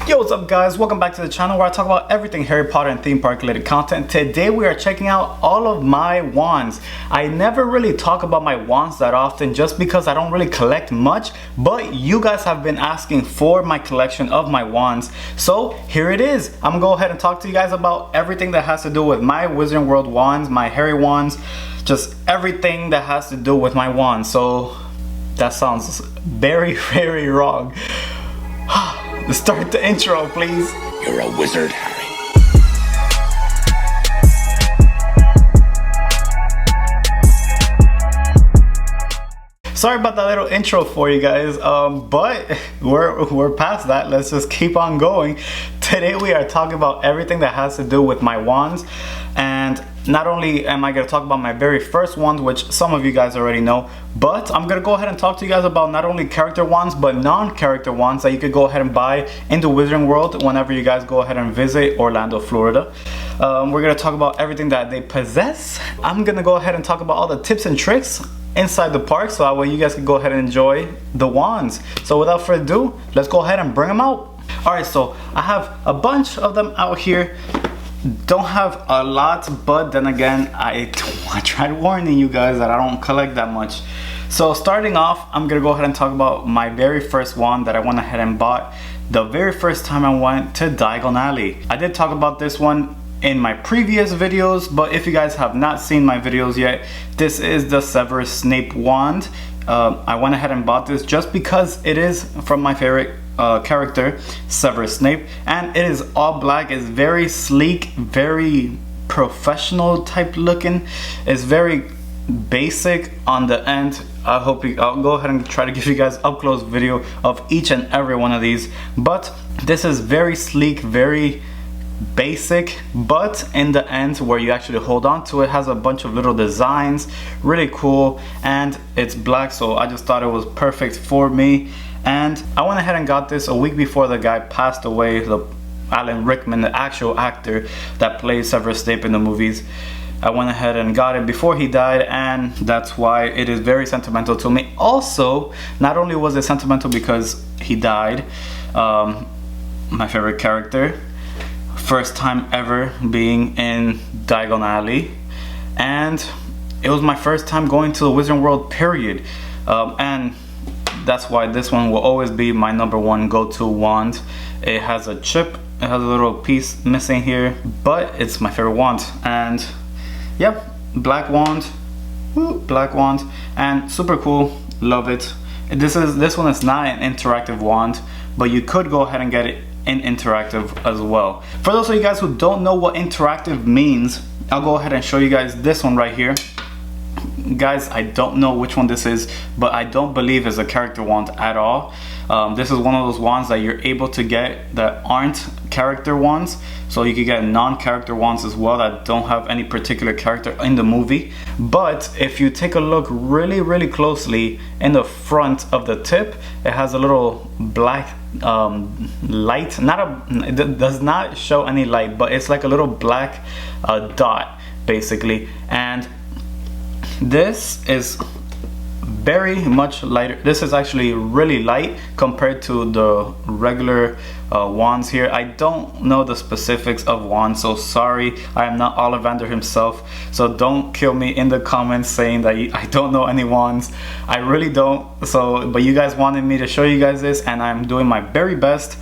Yo, what's up guys? Welcome back to the channel where I talk about everything Harry Potter and theme park related content. Today we are checking out all of my wands. I never really talk about my wands that often just because I don't really collect much, but you guys have been asking for my collection of my wands. So here it is. I'm gonna go ahead and talk to you guys about everything that has to do with my Wizarding World wands, my Harry wands, just everything that has to do with my wands. So that sounds very wrong. Start the intro, please. You're a wizard, Harry. Sorry about that little intro for you guys, but we're past that. Let's just keep on going. Today we are talking about everything that has to do with my wands, and not only am I going to talk about my very first wand, which some of you guys already know, but I'm going to go ahead and talk to you guys about not only character wands but non-character wands that you could go ahead and buy in the Wizarding World whenever you guys go ahead and visit Orlando, Florida. We're going to talk about everything that they possess. I'm going to go ahead and talk about all the tips and tricks inside the park so that way you guys can go ahead and enjoy the wands. So without further ado, let's go ahead and bring them out. Alright, so I have a bunch of them out here. Don't have a lot, but then again I tried warning you guys that I don't collect that much. So starting off, I'm gonna go ahead and talk about my very first wand that I went ahead and bought the very first time I went to Diagon Alley. I did talk about this one in my previous videos, but if you guys have not seen my videos yet, this is the Severus Snape wand. I went ahead and bought this just because it is from my favorite character, Severus Snape, and it is all black. It's very sleek, very professional type looking. It's very basic on the end. I'll go ahead and try to give you guys up close video of each and every one of these, but this is very sleek, very basic, but in the end where you actually hold on to it has a bunch of little designs, really cool, and it's black, so I just thought it was perfect for me. And I went ahead and got this a week before the guy passed away, the Alan Rickman, the actual actor that plays Severus Snape in the movies. I went ahead and got it before he died, and that's why it is very sentimental to me. Also, not only was it sentimental because he died, my favorite character, first time ever being in Diagon Alley, and it was my first time going to the Wizarding World, period. And that's why this one will always be my number one go-to wand. It has a chip, it has a little piece missing here, but it's my favorite wand. And yep, black wand, black wand, and super cool, love it. This one is not an interactive wand, but you could go ahead and get it in interactive as well. For those of you guys who don't know what interactive means, I'll go ahead and show you guys this one right here. Guys, I don't know which one this is, but I don't believe it's a character wand at all. This is one of those wands that you're able to get that aren't character wands, so you can get non-character wands as well that don't have any particular character in the movie. But if you take a look really closely in the front of the tip, it has a little black light. It does not show any light, but it's like a little black dot basically, and this is very much lighter. This is actually really light compared to the regular wands here. I don't know the specifics of wands, so sorry, I am not Ollivander himself, so don't kill me in the comments saying that I don't know any wands. I really don't. So but you guys wanted me to show you guys this, and I'm doing my very best.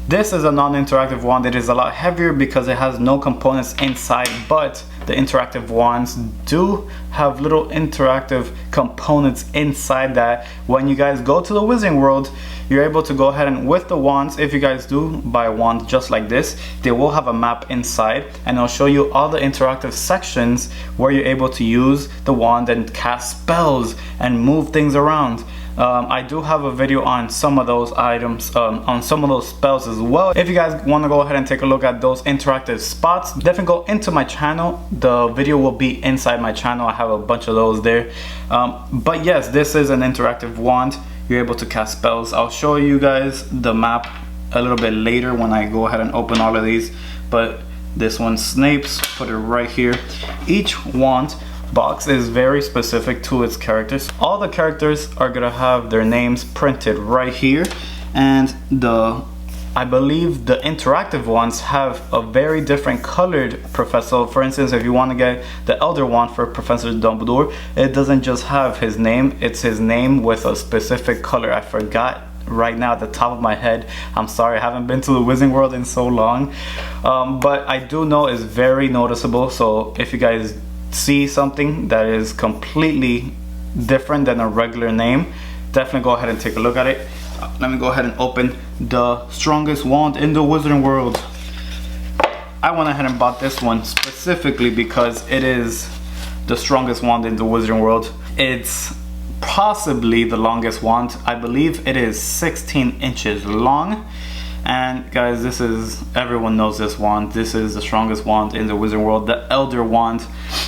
This is a non-interactive wand. It is a lot heavier because it has no components inside, but the interactive wands do have little interactive components inside that when you guys go to the Wizarding World, you're able to go ahead and with the wands, if you guys do buy a wand just like this, they will have a map inside, and it'll show you all the interactive sections where you're able to use the wand and cast spells and move things around. I do have a video on some of those items, on some of those spells as well. If you guys want to go ahead and take a look at those interactive spots, definitely go into my channel. The video will be inside my channel. I have a bunch of those there. But yes, this is an interactive wand. You're able to cast spells. I'll show you guys the map a little bit later when I go ahead and open all of these. But this one's Snape's, put it right here. Each wand box is very specific to its characters. All the characters are gonna have their names printed right here, and the I believe the interactive ones have a very different colored professor. For instance, if you want to get the Elder Wand for Professor Dumbledore, it doesn't just have his name, it's his name with a specific color. I forgot right now at the top of my head. I'm sorry, I haven't been to the Wizarding World in so long. But I do know it's very noticeable. So if you guys see something that is completely different than a regular name, definitely go ahead and take a look at it. Let me go ahead and open the strongest wand in the Wizarding World. I went ahead and bought this one specifically because it is the strongest wand in the Wizarding World. It's possibly the longest wand. I believe it is 16 inches long. And guys, this is, everyone knows this wand. This is the strongest wand in the Wizarding World. The Elder Wand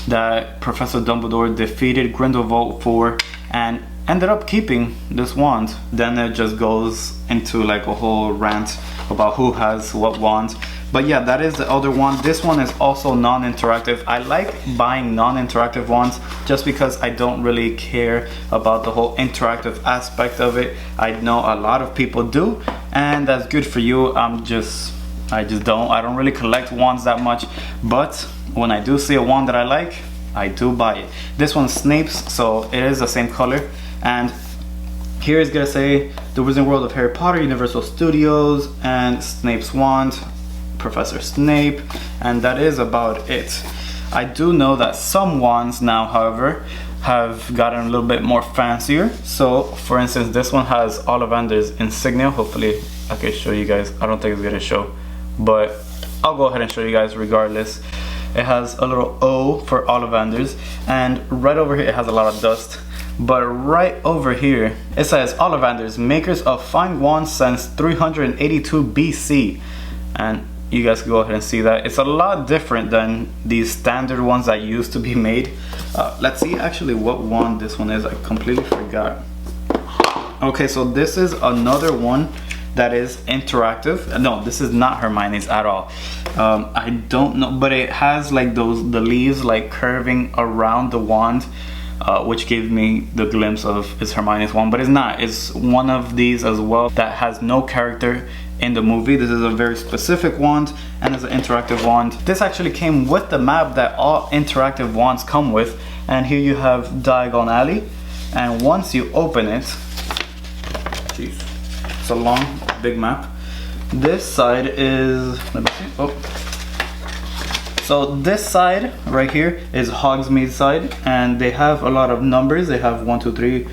that Professor Dumbledore defeated Grindelwald for and ended up keeping this wand. Then it just goes into like a whole rant about who has what wand. But yeah, that is the Elder Wand. This one is also non-interactive. I like buying non-interactive wands just because I don't really care about the whole interactive aspect of it. I know a lot of people do, and that's good for you. I just don't really collect wands that much, but when I do see a wand that I like, I do buy it. This one's Snape's, so it is the same color. And here is gonna say the Wizarding World of Harry Potter, Universal Studios, and Snape's wand, Professor Snape, and that is about it. I do know that some wands now, however, have gotten a little bit more fancier. So for instance, this one has Ollivander's insignia. Hopefully I can show you guys. I don't think it's gonna show, but I'll go ahead and show you guys regardless. It has a little O for Ollivander's, and right over here it has a lot of dust. But right over here it says Ollivander's, makers of fine wands since 382 BC, and you guys can go ahead and see that it's a lot different than these standard ones that used to be made. Let's see actually what wand this one is. I completely forgot. Okay, so this is another one that is interactive. No, this is not Hermione's at all. I don't know, but it has like the leaves like curving around the wand, which gave me the glimpse of it's Hermione's wand, but it's not. It's one of these as well that has no character in the movie. This is a very specific wand and it's an interactive wand. This actually came with the map that all interactive wands come with, and here you have Diagon Alley, and once you open it, jeez, it's a long big map. This side is, let me see, oh. So this side right here is Hogsmeade's side, and they have a lot of numbers. They have 1, 2, 3.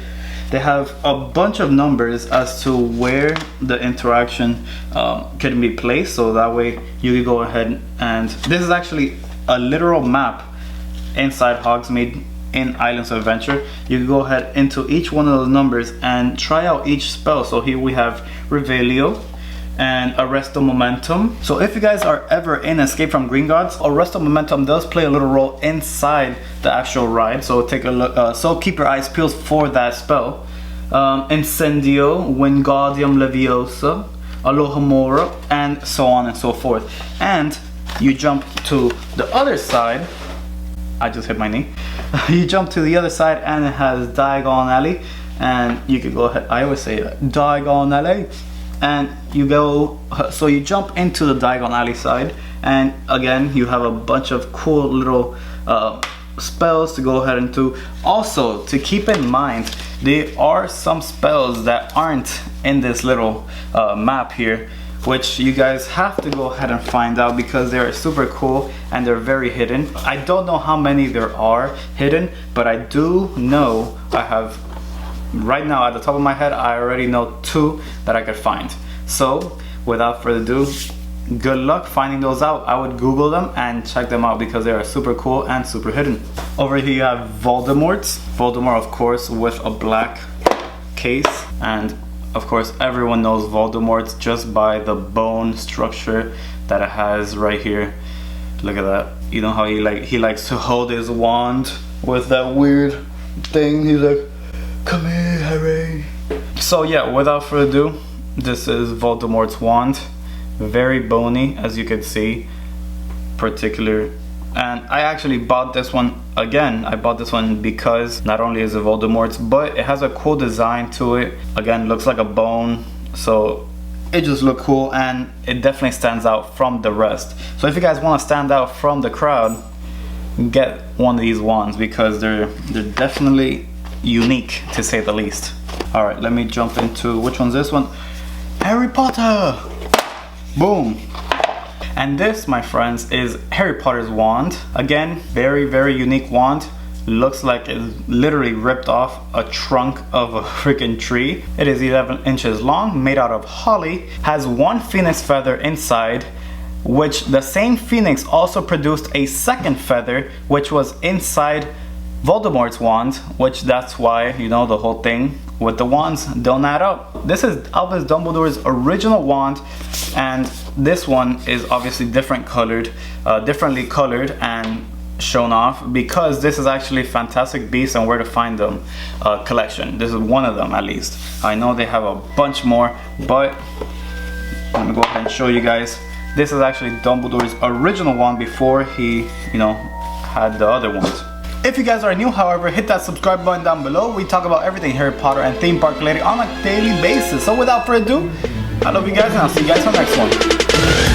They have a bunch of numbers as to where the interaction can be placed, so that way you can go ahead and this is actually a literal map inside Hogsmeade in Islands of Adventure. You can go ahead into each one of those numbers and try out each spell. So here we have Revelio and Arresto Momentum. So if you guys are ever in Escape from Gringotts, Arresto Momentum does play a little role inside the actual ride, so take a look. So keep your eyes peeled for that spell. Incendio, Wingardium Leviosa, Alohomora, and so on and so forth. And you jump to the other side. I just hit my knee. You jump to the other side and it has Diagon Alley, and you can go ahead. I always say that, Diagon Alley. And you go, so you jump into the Diagon Alley side, and again you have a bunch of cool little spells to go ahead and do. Also, to keep in mind, there are some spells that aren't in this little map here, which you guys have to go ahead and find out because they're super cool and they're very hidden. I don't know how many there are hidden, but I do know I have, right now at the top of my head, I already know 2 that I could find. So without further ado, good luck finding those out. I would Google them and check them out because they are super cool and super hidden. Over here you have Voldemort, of course, with a black case, and of course everyone knows Voldemort just by the bone structure that it has right here. Look at that. You know how he likes to hold his wand with that weird thing. He's like, come here, Harry. So yeah, without further ado, this is Voldemort's wand. Very bony, as you can see, particular. And I actually bought this one again. I bought this one because not only is it Voldemort's, but it has a cool design to it. Again, looks like a bone, so it just looked cool, and it definitely stands out from the rest. So if you guys want to stand out from the crowd, get one of these wands, because they're definitely unique, to say the least. All right, let me jump into, which one's this one? Harry Potter. Boom. And this, my friends, is Harry Potter's wand. Again, very, very unique wand. Looks like it's literally ripped off a trunk of a freaking tree. It is 11 inches long, made out of holly, has one phoenix feather inside, which the same phoenix also produced a second feather, which was inside Voldemort's wand, which that's why, you know, the whole thing with the wands don't add up. This is Albus Dumbledore's original wand, and this one is obviously differently colored and shown off, because this is actually Fantastic Beasts and Where to Find Them collection. This is one of them, at least. I know they have a bunch more, but let me go ahead and show you guys. This is actually Dumbledore's original wand before he, you know, had the other ones. If you guys are new, however, hit that subscribe button down below. We talk about everything Harry Potter and theme park related on a daily basis. So without further ado, I love you guys, and I'll see you guys on the next one.